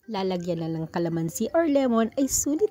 Lalagyan na lang kalamansi or lemon ay sulit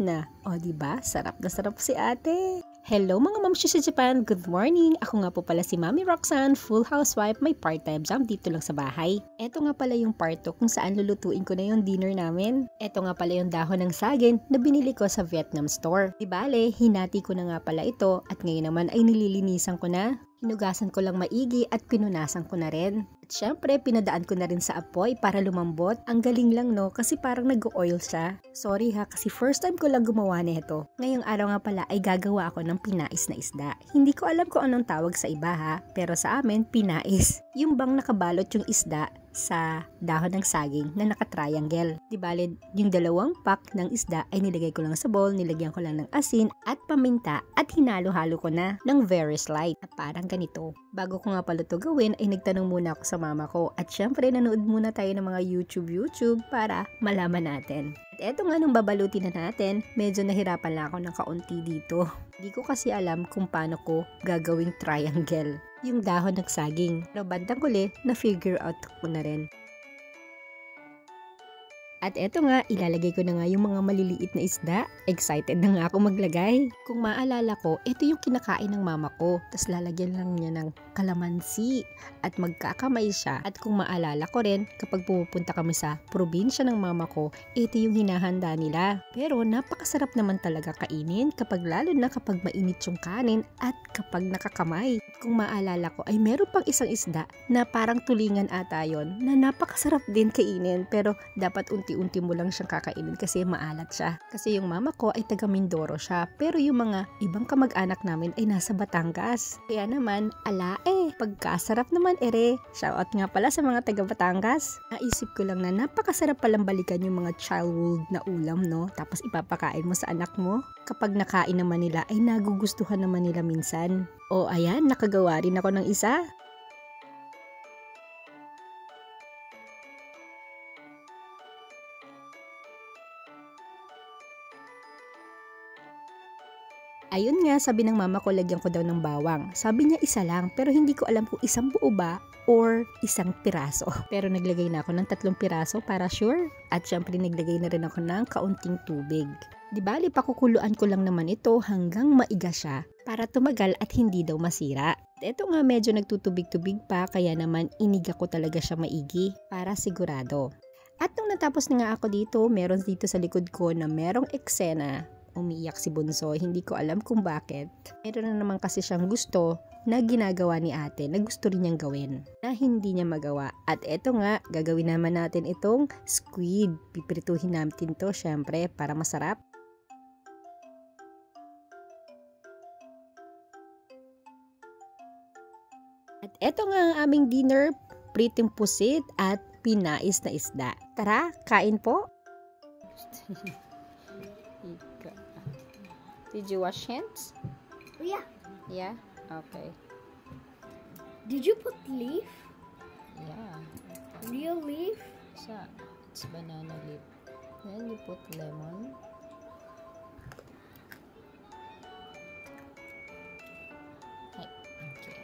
na. O diba? Sarap na sarap si ate. Hello mga mamshi sa Japan, good morning! Ako nga po pala si Mami Roxanne, full housewife, may part-time job dito lang sa bahay. Eto nga pala yung part 2 kung saan lulutuin ko na yung dinner namin. Eto nga pala yung dahon ng saging na binili ko sa Vietnam store. Di bale, hinati ko na nga pala ito at ngayon naman ay nililinisan ko na. Hinugasan ko lang maigi at pinunasan ko na rin. At syempre, pinadaan ko na rin sa apoy para lumambot. Ang galing lang no, kasi parang nag-oil siya. Sorry ha, kasi first time ko lang gumawa nito. Ngayong araw nga pala ay gagawa ako ng pinais na isda. Hindi ko alam kung anong tawag sa iba ha, pero sa amin, pinais. Yung bang nakabalot yung isda sa dahon ng saging na naka-triangle. Di bale, yung dalawang pack ng isda ay nilagay ko lang sa bowl, nilagyan ko lang ng asin at paminta at hinalo-halo ko na ng very slight. At parang ganito. Bago ko nga pala ito gawin ay nagtanong muna ako sa mama ko at syempre nanood muna tayo ng mga YouTube para malaman natin. At eto nga nung babaluti na natin, medyo nahirapan lang ako ng kaunti dito. Hindi ko kasi alam kung paano ko gagawing triangle yung dahon ng saging. Pero bandang huli, na-figure out ko na rin. At eto nga, ilalagay ko na nga yung mga maliliit na isda. Excited na nga ako maglagay. Kung maalala ko, ito yung kinakain ng mama ko. Tapos lalagyan lang niya ng kalamansi at magkakamay siya. At kung maalala ko rin, kapag pumupunta kami sa probinsya ng mama ko, ito yung hinahanda nila. Pero napakasarap naman talaga kainin lalo na kapag mainit yung kanin at kapag nakakamay. Kung maalala ko, ay meron pang isang isda na parang tulingan ata yon na napakasarap din kainin pero dapat unti-unti mo lang siyang kakainin kasi maalat siya. Kasi yung mama ko ay taga Mindoro siya pero yung mga ibang kamag-anak namin ay nasa Batangas. Kaya naman, pagkasarap naman ere. Shoutout nga pala sa mga taga Batangas. Naisip ko lang na napakasarap palang balikan yung mga childhood na ulam no, tapos ipapakain mo sa anak mo. Kapag nakain naman nila ay nagugustuhan naman nila minsan. O ayan, nakagawa rin ako ng isa. Ayun nga, sabi ng mama ko lagyan ko daw ng bawang. Sabi niya isa lang, pero hindi ko alam kung isang buo ba or isang piraso. Pero naglagay na ako ng 3 piraso para sure. At syempre naglagay na rin ako ng kaunting tubig. Di bali, pakukuluan ko lang naman ito hanggang maiga siya para tumagal at hindi daw masira. At ito nga medyo nagtutubig-tubig pa kaya naman iniga ko talaga siya maigi para sigurado. At nung natapos na nga ako dito, meron dito sa likod ko na merong eksena. Umiiyak si Bunso, hindi ko alam kung bakit. Meron na naman kasi siyang gusto na ginagawa ni ate na gusto rin niyang gawin na hindi niya magawa. At eto nga, gagawin naman natin itong squid. Pipirituhin natin to syempre para masarap. At eto nga ang aming dinner, pritong pusit at pinais na isda. Tara, kain po! Did you wash hands? Yeah. Yeah? Okay. Did you put leaf? Yeah. Real leaf? It's banana leaf. Then you put lemon. Okay.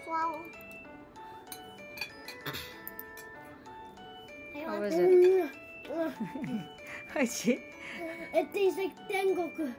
Wow. How was it? It tastes like Tengoku.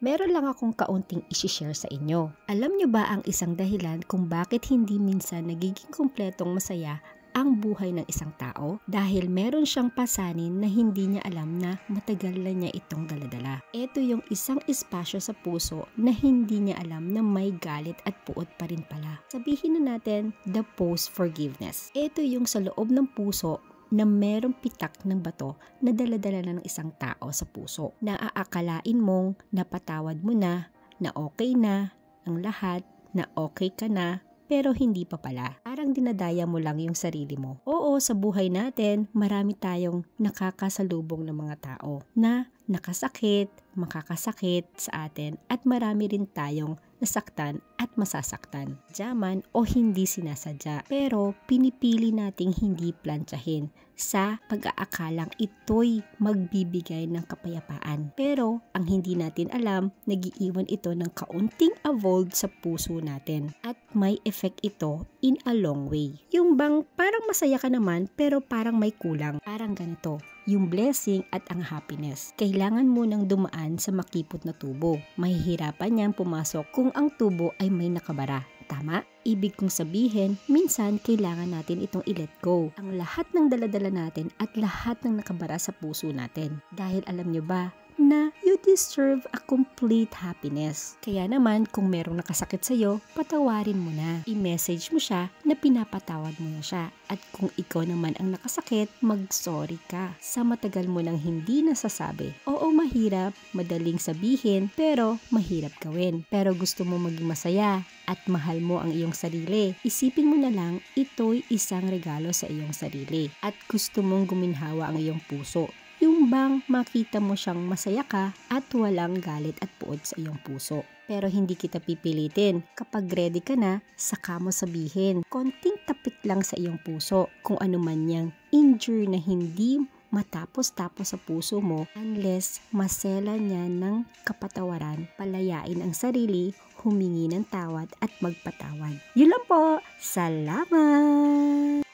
Meron lang akong kaunting isi-share sa inyo. Alam nyo ba ang isang dahilan kung bakit hindi minsan nagiging kumpletong masaya ang buhay ng isang tao? Dahil meron siyang pasanin na hindi niya alam na matagal na niya itong daladala. Ito yung isang espasyo sa puso na hindi niya alam na may galit at puot pa rin pala. Sabihin na natin, the post-forgiveness. Ito yung sa loob ng puso na merong pitak ng bato na daladala na ng isang tao sa puso. Na aakalain mong napatawad mo na okay na ang lahat, na okay ka na, pero hindi pa pala. Parang dinadaya mo lang yung sarili mo. Oo, sa buhay natin, marami tayong nakakasalubong ng mga tao na nakasakit, makakasakit sa atin at marami rin tayong nasaktan at masasaktan. Jaman o hindi sinasadya, pero pinipili nating hindi plantsahin sa pag-aakalang ito'y magbibigay ng kapayapaan. Pero ang hindi natin alam, nagiiwan ito ng kaunting avoid sa puso natin at may effect ito in a long way. Yung bang parang masaya ka naman pero parang may kulang. Parang ganito, yung blessing at ang happiness. Kailangan mo nang dumaan sa makipot na tubo. Mahihirapan niyang pumasok kung ang tubo ay may nakabara. Tama? Ibig kong sabihin, minsan kailangan natin itong i-let go. Ang lahat ng daladala natin at lahat ng nakabara sa puso natin. Dahil alam nyo ba, na you deserve a complete happiness. Kaya naman, kung merong nakasakit sa'yo, patawarin mo na. I-message mo siya na pinapatawad mo na siya. At kung ikaw naman ang nakasakit, mag-sorry ka sa matagal mo nang hindi nasasabi. Oo, mahirap, madaling sabihin, pero mahirap gawin. Pero gusto mo maging masaya at mahal mo ang iyong sarili. Isipin mo na lang, ito'y isang regalo sa iyong sarili. At gusto mong guminhawa ang iyong puso. Yung bang makita mo siyang masaya ka at walang galit at puot sa iyong puso. Pero hindi kita pipilitin. Kapag ready ka na, saka mo sabihin. Konting tapik lang sa iyong puso. Kung ano man yang injury na hindi matapos-tapos sa puso mo, unless masela niya ng kapatawaran, palayain ang sarili, humingi ng tawad at magpatawad. Yun lang po. Salamat!